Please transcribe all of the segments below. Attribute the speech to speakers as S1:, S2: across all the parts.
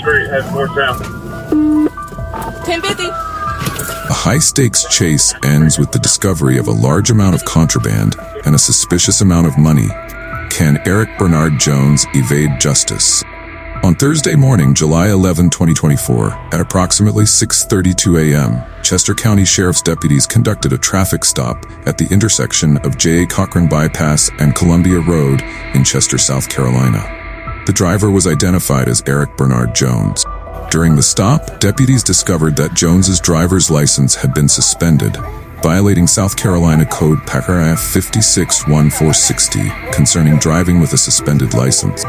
S1: Street, heading towards town.
S2: 1050.
S3: A high-stakes chase ends with the discovery of a large amount of contraband and a suspicious amount of money. Can Eric Bernard Jones evade justice? On Thursday morning, July 11, 2024, at approximately 6:32 a.m., Chester County Sheriff's deputies conducted a traffic stop at the intersection of J. Cochran Bypass and Columbia Road in Chester, South Carolina. The driver was identified as Eric Bernard Jones. During the stop, deputies discovered that Jones's driver's license had been suspended, violating South Carolina Code Paragraph 561460 concerning driving with a suspended license.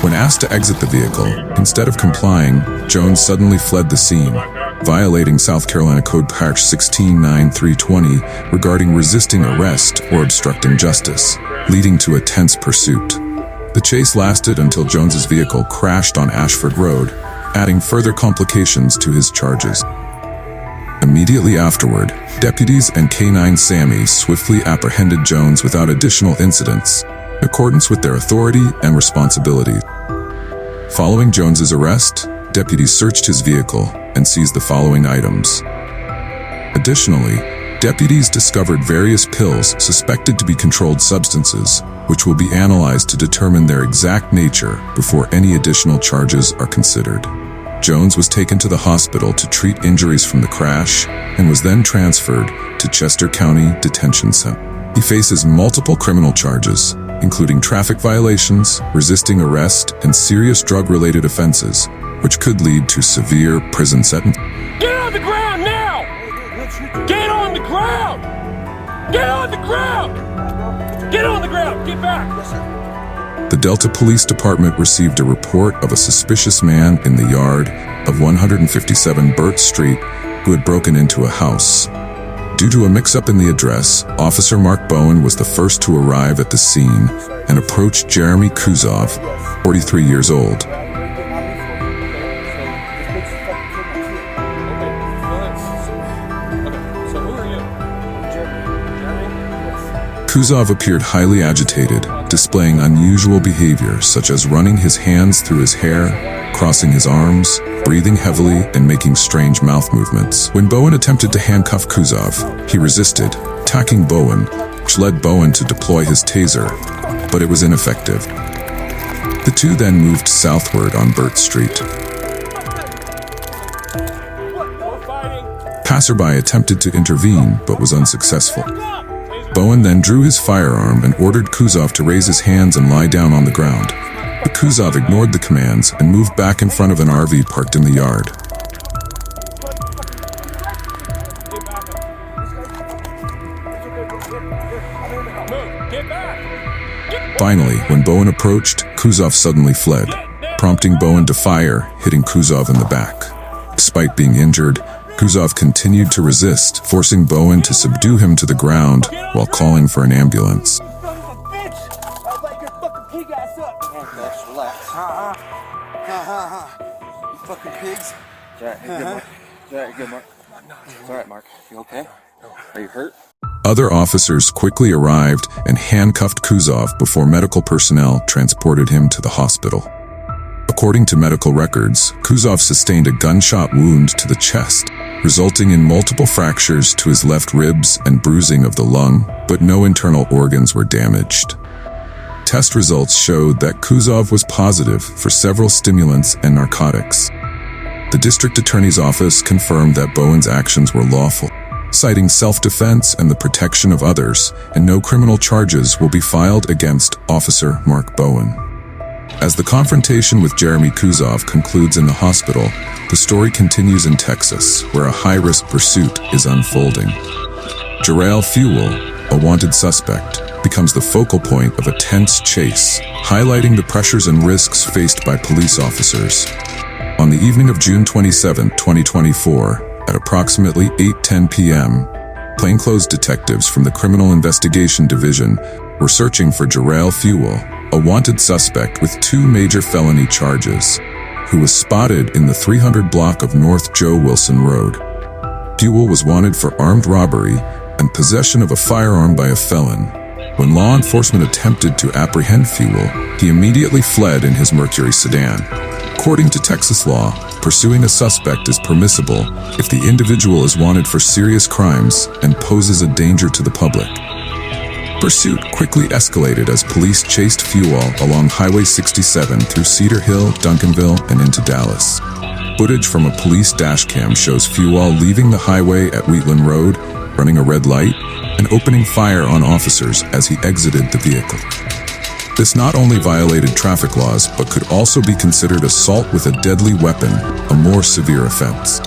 S3: When asked to exit the vehicle, instead of complying, Jones suddenly fled the scene, violating South Carolina Code Paragraph 169320 regarding resisting arrest or obstructing justice, leading to a tense pursuit. The chase lasted until Jones's vehicle crashed on Ashford Road, adding further complications to his charges. Immediately afterward, deputies and K9 Sammy swiftly apprehended Jones without additional incidents, in accordance with their authority and responsibility. Following Jones's arrest, deputies searched his vehicle and seized the following items. Additionally, deputies discovered various pills suspected to be controlled substances, which will be analyzed to determine their exact nature before any additional charges are considered. Jones was taken to the hospital to treat injuries from the crash and was then transferred to Chester County Detention Center. He faces multiple criminal charges, including traffic violations, resisting arrest, and serious drug-related offenses, which could lead to severe prison sentence.
S4: Get on the ground now! Get on the ground! Get on the ground! Get on the ground! Get back!
S3: The Delta Police Department received a report of a suspicious man in the yard of 157 Burt Street who had broken into a house. Due to a mix-up in the address, Officer Mark Bowen was the first to arrive at the scene and approached Jeremy Kuzov, 43 years old. Kuzov appeared highly agitated, displaying unusual behavior such as running his hands through his hair, crossing his arms, breathing heavily, and making strange mouth movements. When Bowen attempted to handcuff Kuzov, he resisted, attacking Bowen, which led Bowen to deploy his taser, but it was ineffective. The two then moved southward on Burt Street. Passerby attempted to intervene, but was unsuccessful. Bowen then drew his firearm and ordered Kuzov to raise his hands and lie down on the ground. But Kuzov ignored the commands and moved back in front of an RV parked in the yard. Finally, when Bowen approached, Kuzov suddenly fled, prompting Bowen to fire, hitting Kuzov in the back. Despite being injured, Kuzov continued to resist, forcing Bowen to subdue him to the ground while calling for an ambulance.
S5: You fucking pigs. It's alright, good, Mark. It's alright, good, Mark. It's alright, Mark. You okay? Are you hurt?
S3: Other officers quickly arrived and handcuffed Kuzov before medical personnel transported him to the hospital. According to medical records, Kuzov sustained a gunshot wound to the chest, resulting in multiple fractures to his left ribs and bruising of the lung, but no internal organs were damaged. Test results showed that Kuzov was positive for several stimulants and narcotics. The district attorney's office confirmed that Bowen's actions were lawful, citing self-defense and the protection of others, and no criminal charges will be filed against Officer Mark Bowen. As the confrontation with Jeremy Kuzov concludes in the hospital, the story continues in Texas, where a high-risk pursuit is unfolding. Jarrell Fuel, a wanted suspect, becomes the focal point of a tense chase, highlighting the pressures and risks faced by police officers. On the evening of June 27, 2024, at approximately 8:10 p.m., plainclothes detectives from the Criminal Investigation Division were searching for Jarrell Fuel, a wanted suspect with 2 major felony charges, who was spotted in the 300 block of North Joe Wilson Road. Fuel was wanted for armed robbery and possession of a firearm by a felon. When law enforcement attempted to apprehend Fuel, he immediately fled in his Mercury sedan. According to Texas law, pursuing a suspect is permissible if the individual is wanted for serious crimes and poses a danger to the public. Pursuit quickly escalated as police chased Fuel along Highway 67 through Cedar Hill, Duncanville, and into Dallas. Footage from a police dashcam shows Fuel leaving the highway at Wheatland Road, running a red light, and opening fire on officers as he exited the vehicle. This not only violated traffic laws, but could also be considered assault with a deadly weapon, a more severe offense.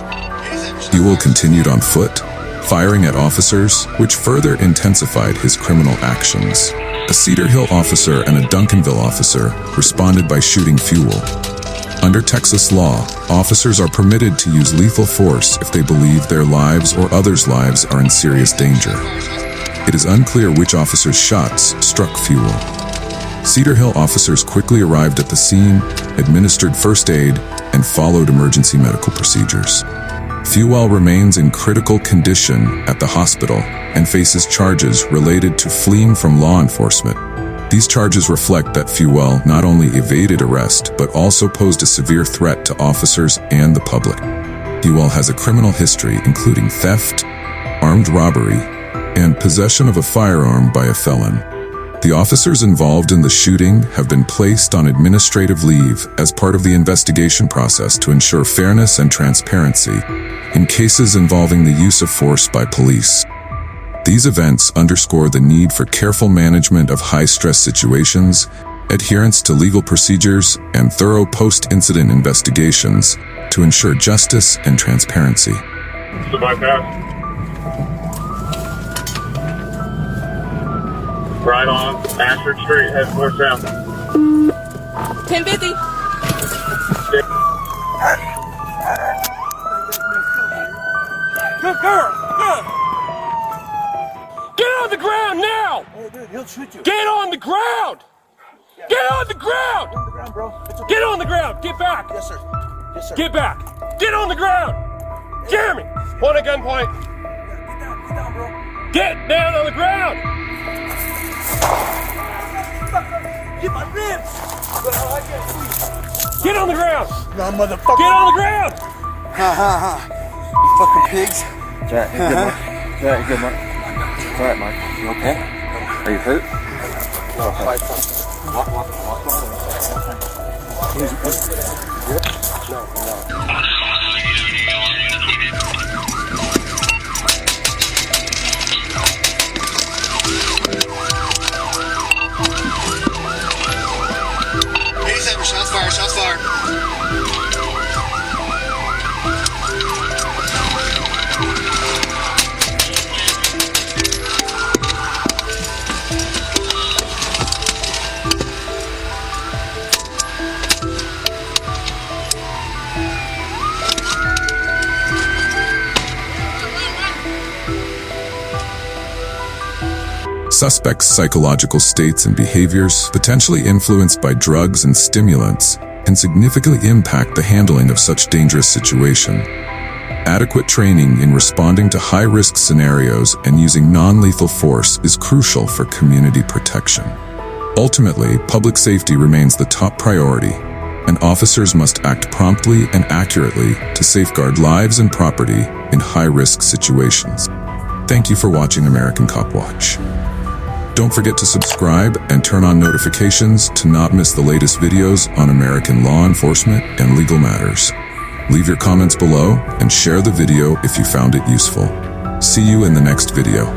S3: Fuel continued on foot, firing at officers, which further intensified his criminal actions. A Cedar Hill officer and a Duncanville officer responded by shooting Fuel. Under Texas law, officers are permitted to use lethal force if they believe their lives or others' lives are in serious danger. It is unclear which officer's shots struck Fuel. Cedar Hill officers quickly arrived at the scene, administered first aid, and followed emergency medical procedures. Fuel remains in critical condition at the hospital and faces charges related to fleeing from law enforcement. These charges reflect that Fuel not only evaded arrest but also posed a severe threat to officers and the public. Fuel has a criminal history including theft, armed robbery, and possession of a firearm by a felon. The officers involved in the shooting have been placed on administrative leave as part of the investigation process to ensure fairness and transparency in cases involving the use of force by police. These events underscore the need for careful management of high-stress situations, adherence to legal procedures, and thorough post-incident investigations to ensure justice and transparency.
S4: The bypass. Right on Ashford Street, head north south.
S2: 1050.
S4: Good girl, good. Get on the ground now!
S5: Hey, dude, he'll shoot you.
S4: Get on the ground! Get on the ground!
S5: Get on the ground, bro. It's okay.
S4: Get on the ground! Get back!
S5: Yes, sir. Yes, sir.
S4: Get back! Get on the ground! Jeremy! Point at gunpoint!
S5: Get down, bro.
S4: Get down on the ground!
S5: Get my ribs! Well, I can't see.
S4: Get on the ground!
S5: No, motherfucker.
S4: Get on the ground!
S5: Ha ha ha. You fucking pigs. Jack, you're good, Mark. Jack, you're good, Mark. It's alright, Mark. You okay? Are you hurt? No, okay. Walk on. Good? No.
S1: Shots fired.
S3: Suspects' psychological states and behaviors, potentially influenced by drugs and stimulants, can significantly impact the handling of such dangerous situation. Adequate training in responding to high-risk scenarios and using non-lethal force is crucial for community protection. Ultimately, public safety remains the top priority, and officers must act promptly and accurately to safeguard lives and property in high-risk situations. Thank you for watching American Copwatch. Don't forget to subscribe and turn on notifications to not miss the latest videos on American law enforcement and legal matters. Leave your comments below and share the video if you found it useful. See you in the next video.